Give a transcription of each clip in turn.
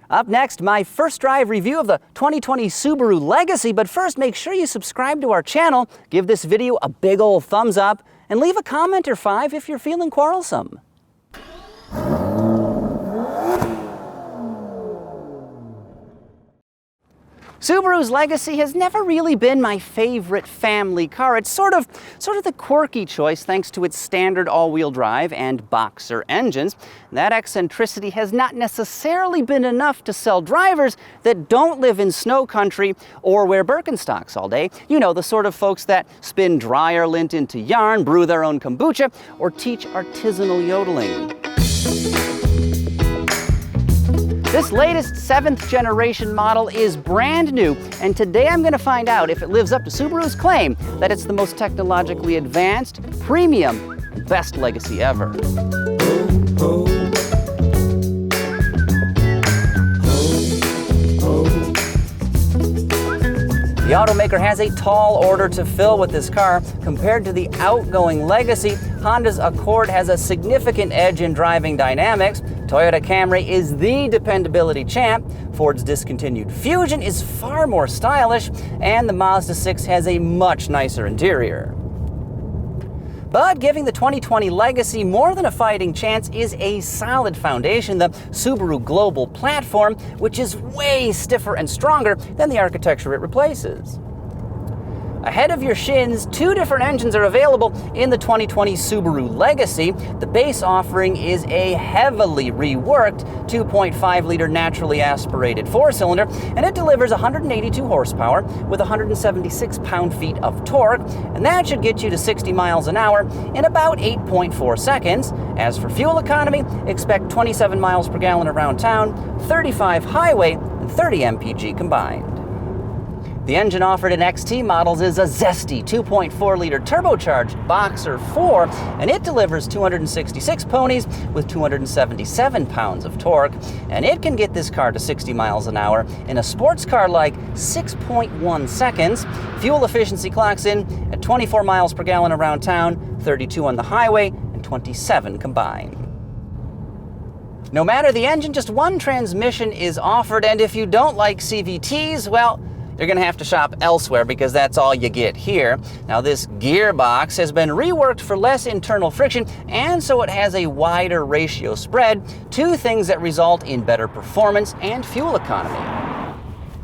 Up next, my first drive review of the 2020 Subaru Legacy, but first make sure you subscribe to our channel, give this video a big old thumbs up, and leave a comment or 5 if you're feeling quarrelsome. Subaru's Legacy has never really been my favorite family car. It's sort of the quirky choice thanks to its standard all-wheel drive and boxer engines. That eccentricity has not necessarily been enough to sell drivers that don't live in snow country or wear Birkenstocks all day. You know, the sort of folks that spin dryer lint into yarn, brew their own kombucha, or teach artisanal yodeling. This latest 7th generation model is brand new, and today I'm going to find out if it lives up to Subaru's claim that it's the most technologically advanced, premium, and best Legacy ever. The automaker has a tall order to fill with this car. Compared to the outgoing Legacy, Honda's Accord has a significant edge in driving dynamics. Toyota Camry is the dependability champ. Ford's discontinued Fusion is far more stylish, and the Mazda 6 has a much nicer interior. But giving the 2020 Legacy more than a fighting chance is a solid foundation, the Subaru Global Platform, which is way stiffer and stronger than the architecture it replaces. Ahead of your shins, 2 different engines are available in the 2020 Subaru Legacy. The base offering is a heavily reworked 2.5-liter naturally aspirated 4-cylinder, and it delivers 182 horsepower with 176 pound-feet of torque, and that should get you to 60 miles an hour in about 8.4 seconds. As for fuel economy, expect 27 miles per gallon around town, 35 highway, and 30 mpg combined. The engine offered in XT models is a zesty 2.4-liter turbocharged Boxer 4, and it delivers 266 ponies with 277 pounds of torque, and it can get this car to 60 miles an hour in a sports car like 6.1 seconds. Fuel efficiency clocks in at 24 miles per gallon around town, 32 on the highway, and 27 combined. No matter the engine, just one transmission is offered, and if you don't like CVTs, well, you're going to have to shop elsewhere because that's all you get here. Now, this gearbox has been reworked for less internal friction, and so it has a wider ratio spread, 2 things that result in better performance and fuel economy.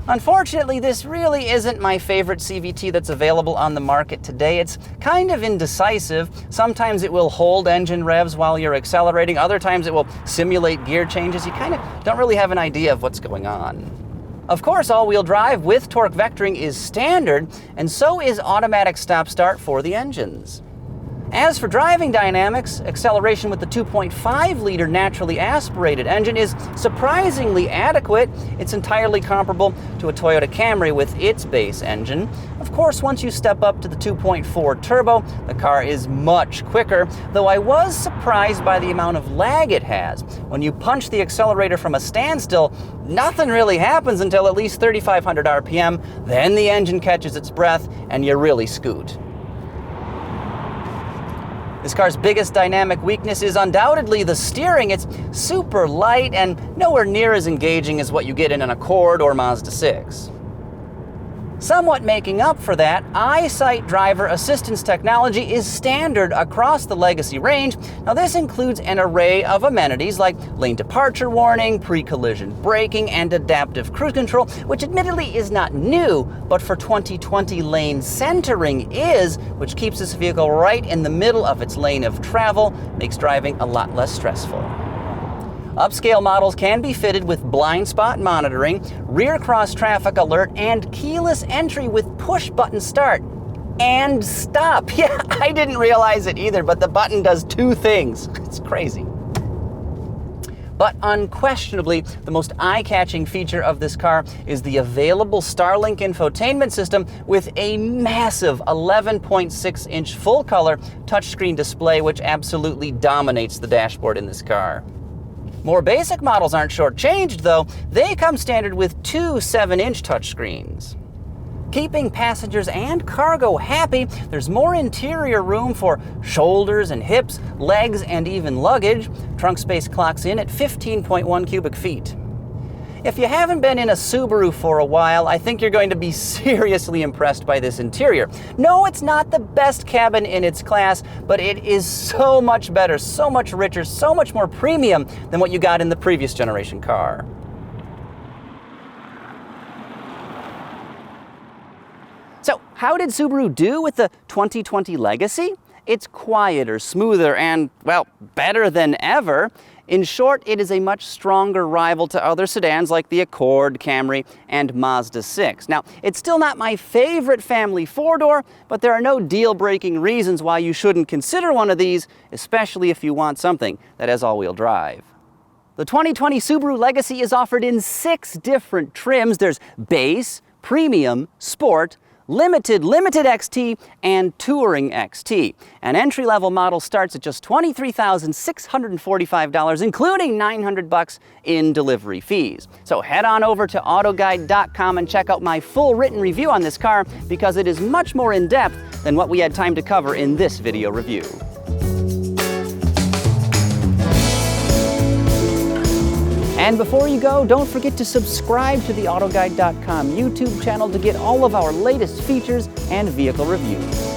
Unfortunately, this really isn't my favorite CVT that's available on the market today. It's kind of indecisive. Sometimes it will hold engine revs while you're accelerating. Other times it will simulate gear changes. You kind of don't really have an idea of what's going on. Of course, all-wheel drive with torque vectoring is standard, and so is automatic stop-start for the engines. As for driving dynamics, acceleration with the 2.5-liter naturally aspirated engine is surprisingly adequate. It's entirely comparable to a Toyota Camry with its base engine. Of course, once you step up to the 2.4 turbo, the car is much quicker, though I was surprised by the amount of lag it has. When you punch the accelerator from a standstill, nothing really happens until at least 3,500 RPM, then the engine catches its breath and you really scoot. This car's biggest dynamic weakness is undoubtedly the steering. It's super light and nowhere near as engaging as what you get in an Accord or Mazda 6. Somewhat making up for that, EyeSight driver assistance technology is standard across the Legacy range. Now, this includes an array of amenities like lane departure warning, pre-collision braking, and adaptive cruise control, which admittedly is not new, but for 2020 lane centering is, which keeps this vehicle right in the middle of its lane of travel, makes driving a lot less stressful. Upscale models can be fitted with blind spot monitoring, rear cross traffic alert, and keyless entry with push button start and stop. Yeah, I didn't realize it either, but the button does 2 things. It's crazy. But unquestionably, the most eye-catching feature of this car is the available Starlink infotainment system with a massive 11.6-inch full-color touchscreen display, which absolutely dominates the dashboard in this car. More basic models aren't shortchanged, though. They come standard with 2 7-inch touchscreens. Keeping passengers and cargo happy, there's more interior room for shoulders and hips, legs, and even luggage. Trunk space clocks in at 15.1 cubic feet. If you haven't been in a Subaru for a while, I think you're going to be seriously impressed by this interior. No, it's not the best cabin in its class, but it is so much better, so much richer, so much more premium than what you got in the previous generation car. So, how did Subaru do with the 2020 Legacy? It's quieter, smoother, and, well, better than ever. In short, it is a much stronger rival to other sedans like the Accord, Camry, and Mazda 6. Now, it's still not my favorite family four-door, but there are no deal-breaking reasons why you shouldn't consider one of these, especially if you want something that has all-wheel drive. The 2020 Subaru Legacy is offered in 6 different trims. There's Base, Premium, Sport, Limited XT, and Touring XT. An entry-level model starts at just $23,645, including $900 in delivery fees. So head on over to AutoGuide.com and check out my full written review on this car, because it is much more in-depth than what we had time to cover in this video review. And before you go, don't forget to subscribe to the AutoGuide.com YouTube channel to get all of our latest features and vehicle reviews.